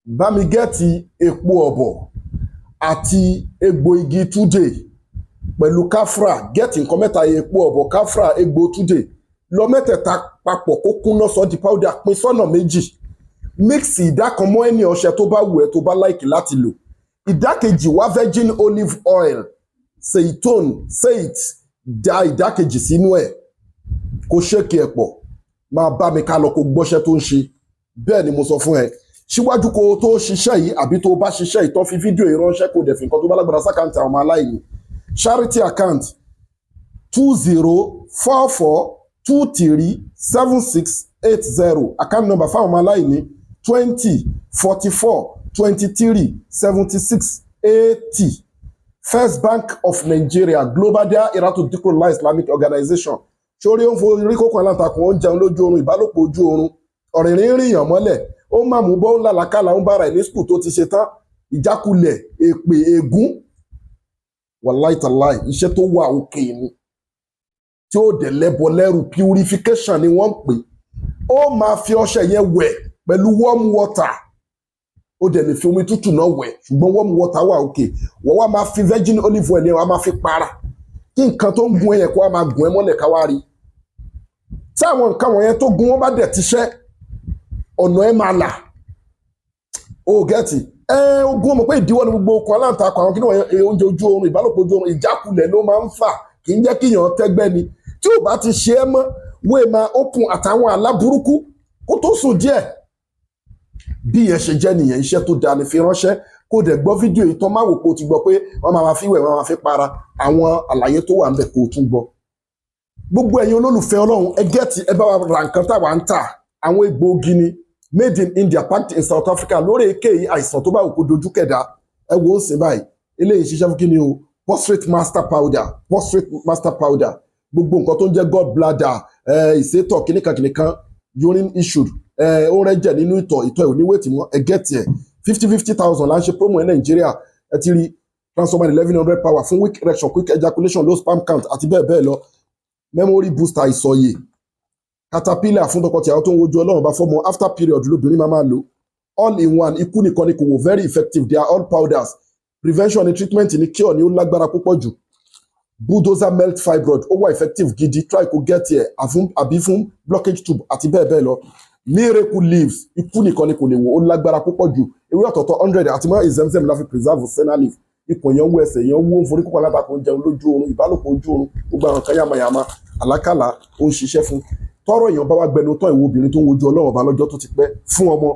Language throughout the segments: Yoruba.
bá mi gẹ́ẹ̀tì epo ọ̀bọ̀ àti egbò igi túdè pẹ̀lú káfrà, gẹ́ẹ̀tì nǹkan mẹ́ta epo ọ̀bọ̀ káfrà egbò túdè lọ mẹ́tẹ̀ẹ̀ta papọ̀ kó kúnná sọ di powder pín sọ́nà méjì mix ìdá kan mọ́ ẹni ọṣẹ tó bá wù ẹ́ tó bá láìkì láti lò ìdá kejì wá virgin olive oil seiton seit da ìdá kejì sínú ẹ̀ kó ṣèkì ẹ̀ pọ̀ máa bá mi ká lọ kó gbọ́ṣẹ́ tó ń ṣe bẹ́ẹ̀ ni mo sọ fún ẹ síwájú kó tó ṣiṣẹ́ yìí àbí tó bá ṣiṣẹ́ yìí tó fi fídíò yìí ránṣẹ́ kó dẹ̀ fi nǹkan tó bá lágbára sákàǹtì àwọn aláìní charity account 2044237680 account number fáwọn ọmọ aláìní 2044237680 First Bank of Nigeria Global Dahiratu Dhikrlahi Islamic Organization sórí òun forí kókó aláǹtakùn ó ń jẹun lójú oorun ìbálòpọ̀ ojú oorun ọ̀rìnrìn rìnyàn mọ́lẹ̀ ó máa mú bọ́ làlákàlà ń bára ẹ̀ ní skul tó ti ṣe tán ìjákulẹ̀ èpè ègún wàláì tàláì iṣẹ́ tó wà òkè ni tí ó dẹ̀ lẹ́bọ lẹ́rù purification ni wọ́n ń pè ó máa fi ọṣẹ yẹn wẹ̀ pẹ̀lú warm water ó dẹ̀ lè fi omi tútù náà wẹ̀ ṣùgbọ́n warm water wà òkè wọ́n wá máa fi virgin olive oil yẹn wọ́n máa fi para kí nǹkan tó ń gun ẹ̀yẹ̀ kó wá máa gùn ẹ́ mọ́lẹ̀ ká wá rí tí àwọn nǹkan wọ̀nyẹn tó gun wọn bá dẹ̀ ti ṣẹ́ ọ̀nà ẹ̀ máa là ó gẹ́tì ogun ọmọ pé ìdíwọ́ ni gbogbo okun aláǹtakùn àwọn kíni wọ̀nyẹn oúnjẹ ojú oorun ìbálòpọ̀ ojú oorun ìjákulẹ̀ ló máa ń fà kì í jẹ́ kí èèyàn tẹ́gbẹ́ ni tí ò bá ti ṣe é mọ́ wọ́n máa okun àtàwọn àlá burúkú kó tó sùn díẹ̀ bí ìyẹn ṣe jẹ́ nìyẹn iṣẹ́ tó dáa ni fi ránṣẹ́ kó dẹ̀ gbọ́ fídíò yìí tán máa wò pé o ti gbọ́ pé wọ́n máa fi wẹ̀ wọ́n máa fi para àwọn àlàyé tó wà ń bẹ̀ kó o tún gbọ́ gbogbo ẹ̀yin olólùfẹ́ ọlọ́run ẹ gẹ́ẹ̀tì ẹ bá wa ra nǹkan táwa ń tà àwọn egbòogi ni made in India packed in South Africa lórí èkéyìí àìsàn tó bá òkú dojú kẹ̀dá ẹ wò ó sì báyìí eléyìí ṣiṣẹ́ fún kí ni o prostate master powder gbogbo nǹkan tó ń jẹ́ gallbladder ìsétọ̀ kìnìkan urine issue ó rẹ́jẹ̀ nínú ìtọ̀ ẹ̀ oníwèétì mọ́ ẹ gẹ́ẹ̀tì ẹ̀ 50,000 là ń ṣe promo ní Nàìjíríà ẹ ti rí transformer 1100 power fún weak erection quick ejaculation low sperm count àti bẹ́ẹ̀ bẹ́ẹ̀ lọ memory booster ìsọ̀yè caterpillar fún tọkọtìyàwó tó ń wojú ọlọ́run bá fọ́mọ after period lóbìnrin máa lò all in one ikú nìkan ni kò wò very effective they are all powders prevention ni treatment ni cure ni ó lágbára púpọ̀ jù bulldozer melt fibroid ó wà effective gidi try kó get here àbí fún blockage tube àti bẹ́ẹ̀ bẹ́ẹ̀ lọ miracle leaves ikú nìkan ni kò lè wò ó lágbára púpọ̀ jù ewé ọ̀tọ̀ọ̀tọ̀ 100 àti mọ́ ìzẹ́mzẹ́m la fi preserve senna leaf ipò yẹn wọ ẹsẹ̀ yẹn wó ń forí kókó alátakò jẹun lójú oorun ìbálòpọ̀ ojú oorun gbogbo àwọn kan yàmàyàmà àlákàlà ó ń ṣiṣẹ́ fún tọrọ èèyàn bá wá gbẹnu tán ìwọ obìnrin tó ń wojú ọlọ́run ọba lọ́jọ́ tó ti pẹ́ fún ọmọ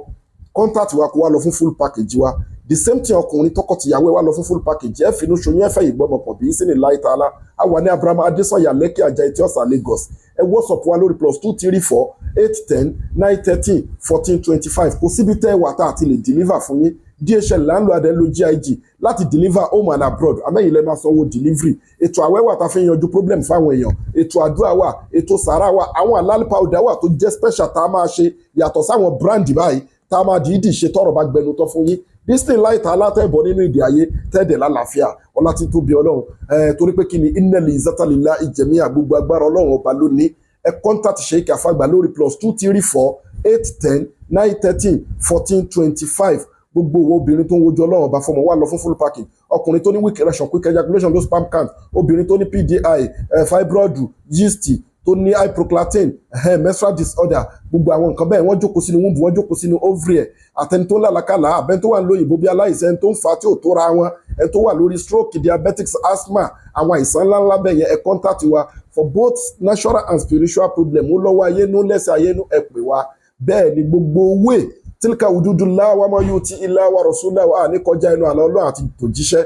contact wa kó wá lọ fún full package wa the same thing ọkùnrin tọkọtìyàwó wá lọ fún full package ẹ finú ṣoyún ẹfẹ ìgbọmọpọ bí sí ní láìtaala àwa ní Abraham Adesanya Lẹ́kì Àjà Etí Ọ̀sà Lagos ẹ WhatsApp wa lórí +234 810 913 1425 kò síbi tẹ́ wà tá àti lè deliver fún yín DHL láńlò adé ló GIG láti deliver home and abroad amẹ́yìn lẹ́ máa sanwó delivery ètò àwẹ́ wà tá a fi yanjú problem fáwọn èèyàn ètò àdúrà wà ètò sàárà wà àwọn àlálẹ́ powder wà tó jẹ́ special tá a máa ṣe yàtọ̀ sáwọn brand báyìí tá a máa dìídì ṣe tọrọ bá gbẹnu tán fún yín disney láìta alátẹ̀bọ̀ nínú ìdí ayé tẹ́ẹ̀dẹ̀ lálàáfíà ọlá tí tó bí ọlọ́run torí pé kí ni innal izzata lillahi jami'a gbogbo agbára ọlọ́run ọba lónìí ẹ contact Sheikh Afagba lórí +234 810 913 1425 gbogbo owó obìnrin tó ń wojú ọlọ́run ọba fọmọ wà lọ fún full packing ọkùnrin tó ní weak erection quick ejaculation low sperm count obìnrin tó ní PDI fibroid yeast tó ní hyperclatin menstrual disorder gbogbo àwọn nǹkan bẹ́ẹ̀ wọ́n jókòó sínú womb wọ́n jókòó sínú ovary ẹ̀ àtẹni tó ń lálàkàlà àbẹ́ni tó wà lóyìnbó bí aláìsàn ẹni tó ń fa tí ò tó ra wọn ẹni tó wà lórí stroke diabetics asthma àwọn àìsàn ńláńlá bẹ́ẹ̀ yẹn ẹ contact wa for both natural and spiritual problem ó lọ́wọ́ ayé nú lẹ́sẹ̀ ayé nú ẹ pè wá bẹ́ẹ̀ ni gbogbo owó tilka wududullah wa ma yuti illa wa rasulahu wa ní kọjá inú àlọ́ ọlọ́run àti tòjíṣẹ́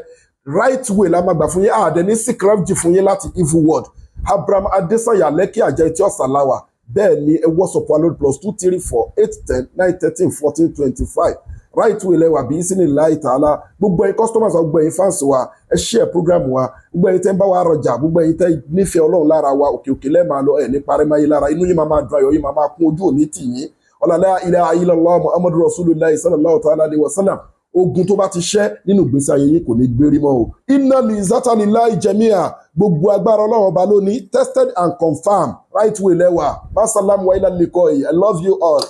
right way la máa gbà fún yín àdẹ ní secret fún yín láti evil world Abraham Adesanya Lẹ́kì Àjà Etí Ọ̀sà láwà bẹ́ẹ̀ ni ẹ WhatsApp wa lórí +234 810 913 1425 right way lẹ́wà bí sí ní láì tààlà gbogbo ẹ̀yin customers wa gbogbo ẹ̀yin fans wa ẹ share program wa gbogbo ẹ̀yin tẹ́ ń bá wa rọjà gbogbo ẹ̀yin tẹ́ nífẹ̀ẹ́ ọlọ́run lára wa òkè òkè lẹ́ẹ̀ máa lọ ẹ̀ ní parẹ́máyé lára inú yín máa dùn ayọ̀ yín máa kún ojú òní tì yín la ilaha illallah Muhammadu Rasulullah sallallahu ta'ala alaihi wasallam ogun tó bá ti ṣẹ́ nínú ìgbésí ayé yín kò ní gbérí mọ́ o innal izzata lillahi jami'a gbogbo agbára ọlọ́run ọba lónìí tested and confirmed right way lẹ́wà masalamu wa ilal liqa'i I love you all.